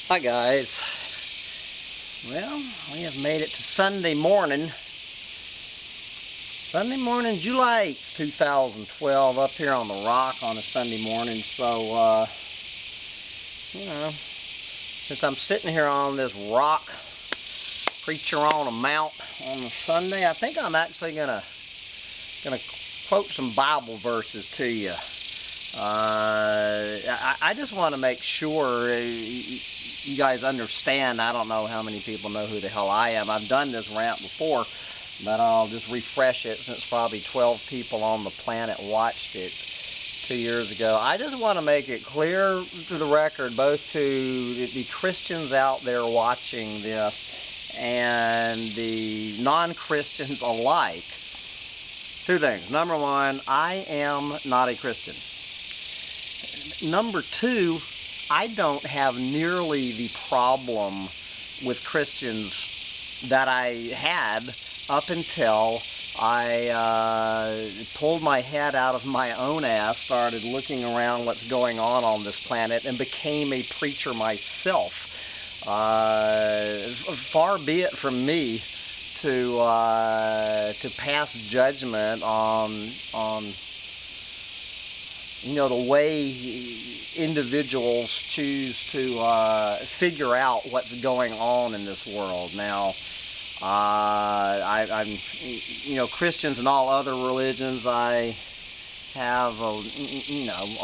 Hi guys. Well, we have made it to Sunday morning, July 8th, 2012, up here on the rock on a Sunday morning. So, since I'm sitting here on this rock, preacher on a mount on a Sunday, I think I'm actually gonna quote some Bible verses to you. I just want to make sure you guys understand. I don't know how many people know who the hell I am. I've done this rant before, but I'll just refresh it since probably 12 people on the planet watched it 2 years ago. I just want to make it clear to the record, both to the Christians out there watching this and the non-Christians alike, two things. Number one, I am not a Christian. Number two, I don't have nearly the problem with Christians that I had up until I pulled my head out of my own ass, started looking around what's going on this planet, and became a preacher myself. Far be it from me to pass judgment on the way individuals choose to figure out what's going on in this world. Now, I'm Christians and all other religions, I have a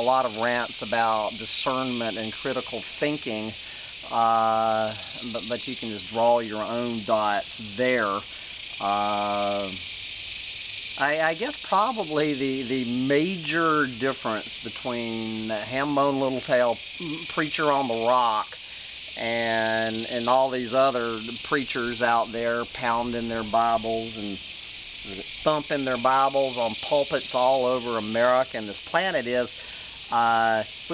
lot of rants about discernment and critical thinking, but you can just draw your own dots there. I guess probably the major difference between ham-bone little tail preacher on the rock and all these other preachers out there pounding their Bibles and thumping their Bibles on pulpits all over America and this planet is,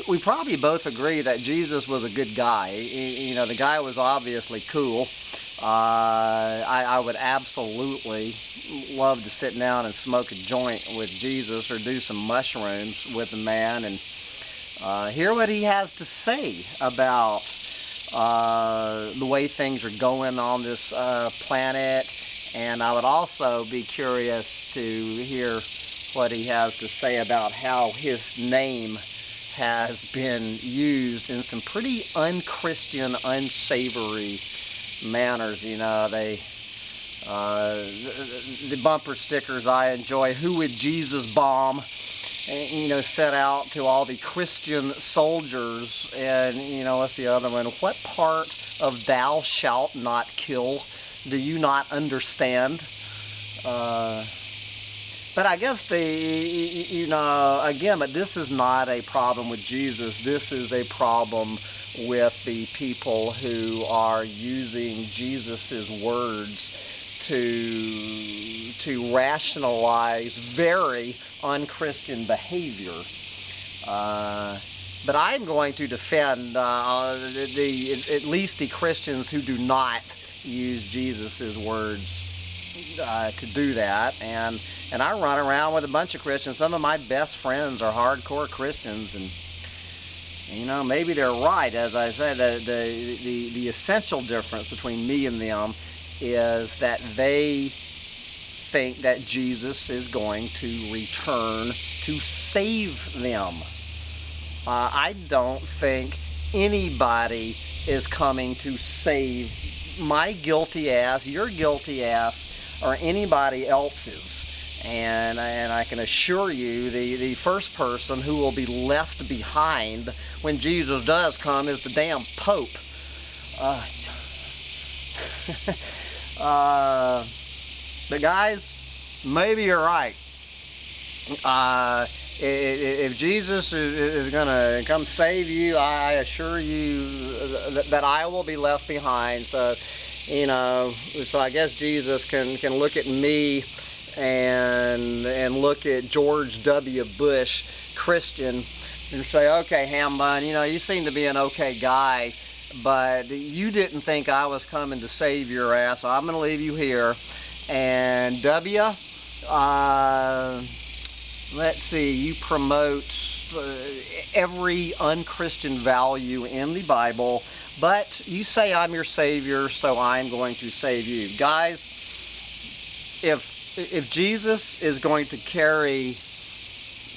we probably both agree that Jesus was a good guy. The guy was obviously cool. I would absolutely love to sit down and smoke a joint with Jesus or do some mushrooms with the man and hear what he has to say about the way things are going on this planet. And I would also be curious to hear what he has to say about how his name has been used in some pretty un-Christian, unsavory manners. The bumper stickers I enjoy, "Who would Jesus bomb?" set out to all the Christian soldiers. And what's the other one? "What part of thou shalt not kill do you not understand?" But I guess again, but this is not a problem with Jesus. This is a problem with the people who are using Jesus's words to rationalize very un-Christian behavior. But I'm going to defend at least the Christians who do not use Jesus's words to do that. And I run around with a bunch of Christians. Some of my best friends are hardcore Christians, and maybe they're right. As I said, the essential difference between me and them is that they think that Jesus is going to return to save them. I don't think anybody is coming to save my guilty ass, your guilty ass, or anybody else's. And I can assure you, the first person who will be left behind when Jesus does come is the damn Pope. But guys, maybe you're right. If Jesus is going to come save you, I assure you that I will be left behind. So, so I guess Jesus can look at me and look at George W. Bush, Christian, and say, "Okay, ham bun, you seem to be an okay guy, but you didn't think I was coming to save your ass, so I'm going to leave you here. And W, let's see, you promote every un-Christian value in the Bible. But you say I'm your Savior, so I'm going to save you. Guys, if Jesus is going to carry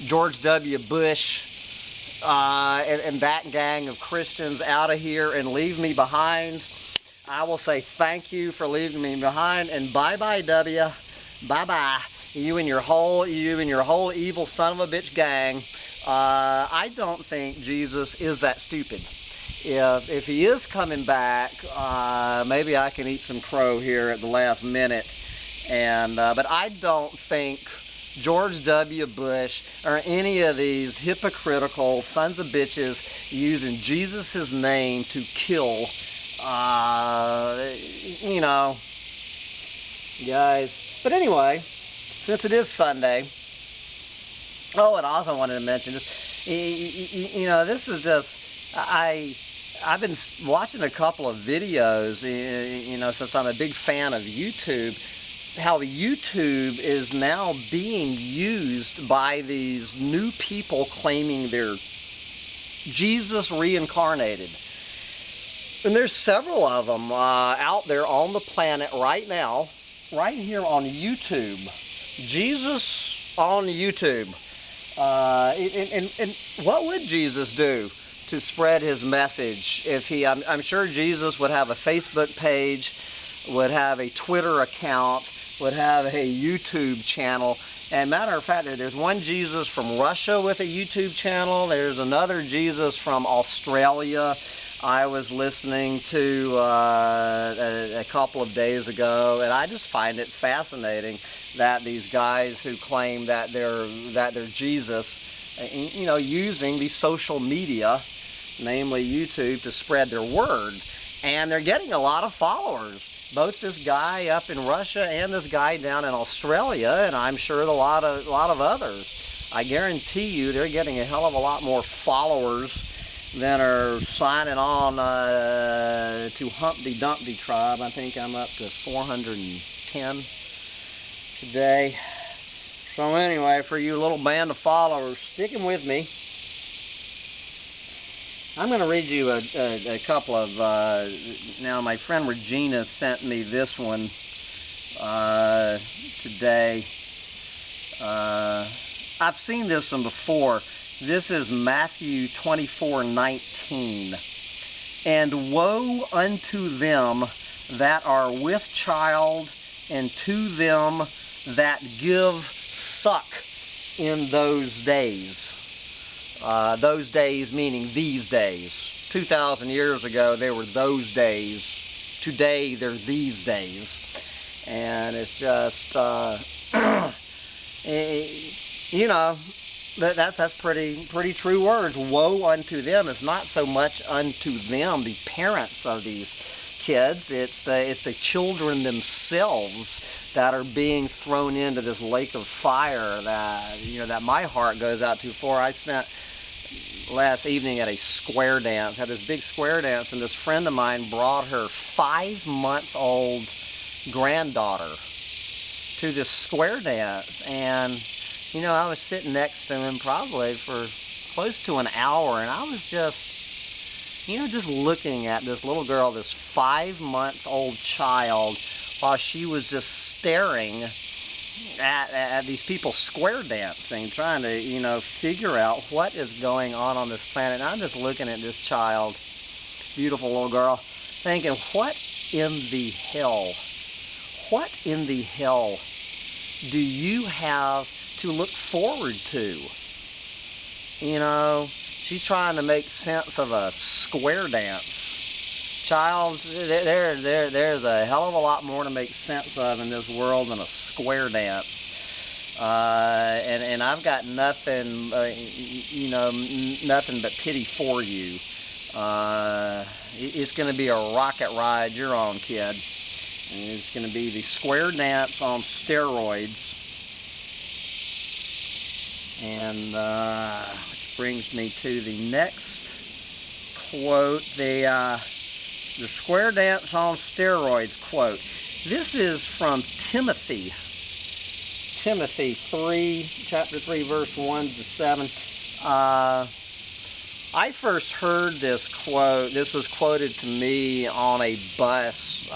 George W. Bush and that gang of Christians out of here and leave me behind, I will say thank you for leaving me behind, and bye-bye, W. Bye-bye. You and your whole evil son of a bitch gang. I don't think Jesus is that stupid. If he is coming back, maybe I can eat some crow here at the last minute. But I don't think George W. Bush or any of these hypocritical sons of bitches using Jesus' name to kill, guys. But anyway, since it is Sunday, oh, and I also wanted to mention this, this is just, I've been watching a couple of videos, since I'm a big fan of YouTube, how YouTube is now being used by these new people claiming they're Jesus reincarnated. And there's several of them out there on the planet right now, right here on YouTube. Jesus on YouTube. And what would Jesus do to spread his message? If I'm sure Jesus would have a Facebook page, would have a Twitter account, would have a YouTube channel. And matter of fact, there's one Jesus from Russia with a YouTube channel. There's another Jesus from Australia I was listening to a couple of days ago, and I just find it fascinating that these guys who claim that they're Jesus, using the social media, namely YouTube, to spread their word, and they're getting a lot of followers. Both this guy up in Russia and this guy down in Australia, and I'm sure a lot of others. I guarantee you they're getting a hell of a lot more followers than are signing on to Humpty Dumpty Tribe. I think I'm up to 410 today. So anyway, for you little band of followers, sticking with me, I'm going to read you a couple of, now my friend Regina sent me this one today. I've seen this one before. This is Matthew 24:19. And woe unto them that are with child, and to them that give suck in those days. Those days meaning these days. 2,000 years ago, there were those days. Today, they're these days. And it's just, that's pretty true words. Woe unto them is not so much unto them, the parents of these kids. It's the children themselves that are being thrown into this lake of fire that my heart goes out to. For I spent last evening at a square dance, had this big square dance, and this friend of mine brought her 5-month-old granddaughter to this square dance, and I was sitting next to him probably for close to an hour, and I was just looking at this little girl, this 5-month-old child, while she was just staring at these people square dancing, trying to, figure out what is going on this planet. And I'm just looking at this child, beautiful little girl, thinking, what in the hell do you have to look forward to? She's trying to make sense of a square dance. Child, there's a hell of a lot more to make sense of in this world than a square dance. And I've got nothing, nothing but pity for you. It's going to be a rocket ride you're on, kid. And it's going to be the square dance on steroids. And which brings me to the next quote, the square dance on steroids quote. This is from Timothy 3, chapter 3, verse 1 to 7. I first heard this quote. This was quoted to me on a bus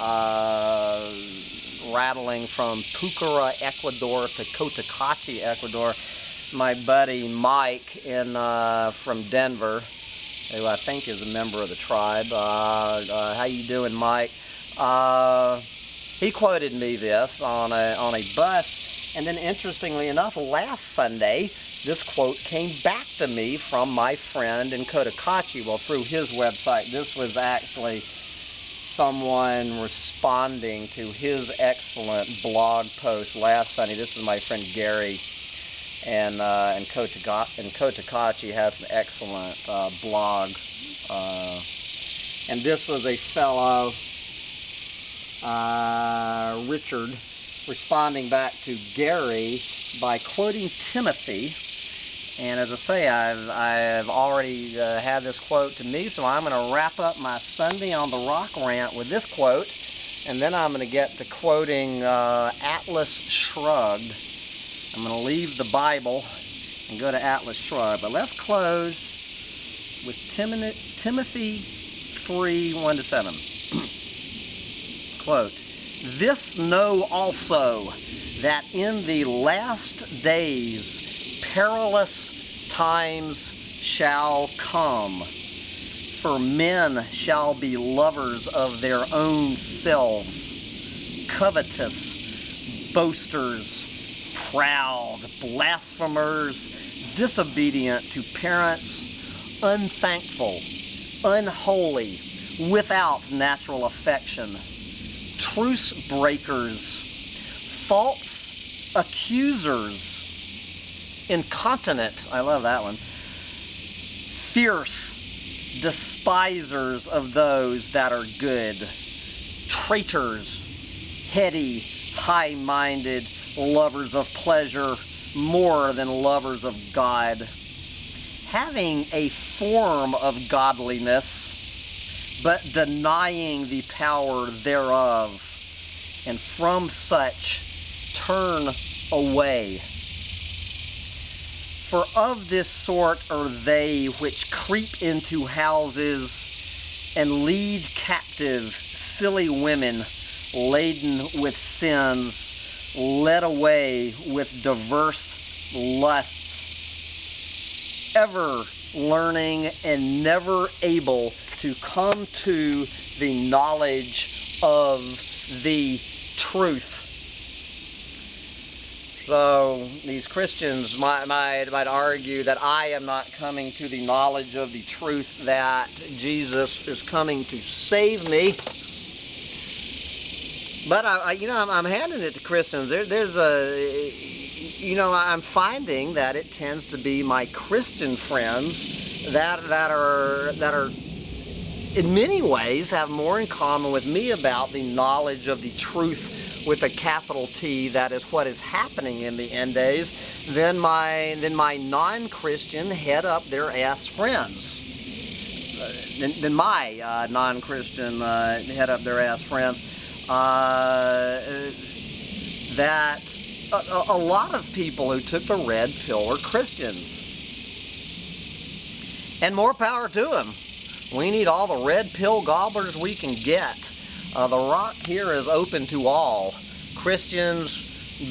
rattling from Pucara, Ecuador to Cotacachi, Ecuador. My buddy Mike from Denver, who I think is a member of the tribe. How you doing, Mike? He quoted me this on a bus, and then interestingly enough, last Sunday, this quote came back to me from my friend in Cotacachi. Well, through his website. This was actually someone responding to his excellent blog post last Sunday. This is my friend Gary, and Cotacachi has an excellent blog. And this was a fellow, Richard, responding back to Gary by quoting Timothy. And as I say, I've already had this quote to me, so I'm going to wrap up my Sunday on the Rock rant with this quote, and then I'm going to get to quoting Atlas Shrugged. I'm going to leave the Bible and go to Atlas Shrugged. But let's close with Timothy 3:1-7. Quote, "This know also, that in the last days perilous times shall come. For men shall be lovers of their own selves, covetous, boasters, proud, blasphemers, disobedient to parents, unthankful, unholy, without natural affection, truce breakers, false accusers, incontinent," I love that one, "fierce, despisers of those that are good, traitors, heady, high-minded, lovers of pleasure more than lovers of God, having a form of godliness, but denying the power thereof, and from such turn away. For of this sort are they which creep into houses and lead captive silly women laden with sins, led away with diverse lusts, ever learning and never able to come to the knowledge of the truth." So these Christians might argue that I am not coming to the knowledge of the truth, that Jesus is coming to save me. But I'm handing it to Christians. I'm finding that it tends to be my Christian friends that are in many ways have more in common with me about the knowledge of the truth with a capital T, that is what is happening in the end days, than my non-Christian head up their ass friends. Than my non-Christian head up their ass friends. That a lot of people who took the red pill were Christians. And more power to them. We need all the red pill gobblers we can get. The Rock here is open to all. Christians,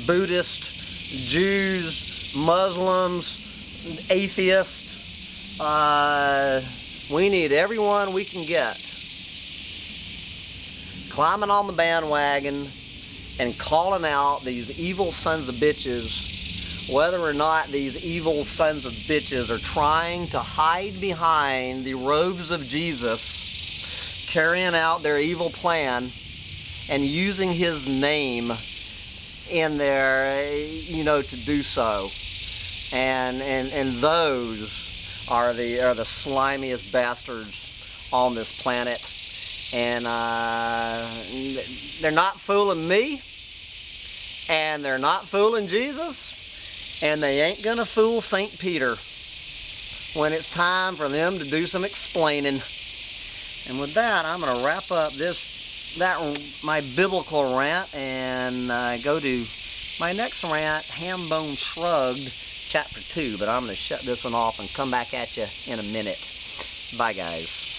Buddhists, Jews, Muslims, atheists. We need everyone we can get climbing on the bandwagon and calling out these evil sons of bitches, whether or not these evil sons of bitches are trying to hide behind the robes of Jesus, carrying out their evil plan and using his name in there, to do so. And those are the slimiest bastards on this planet. And they're not fooling me, and they're not fooling Jesus, and they ain't gonna fool St. Peter when it's time for them to do some explaining. And with that, I'm gonna wrap up my biblical rant and go to my next rant, Ham Bone Shrugged, chapter 2. But I'm gonna shut this one off and come back at you in a minute. Bye, guys.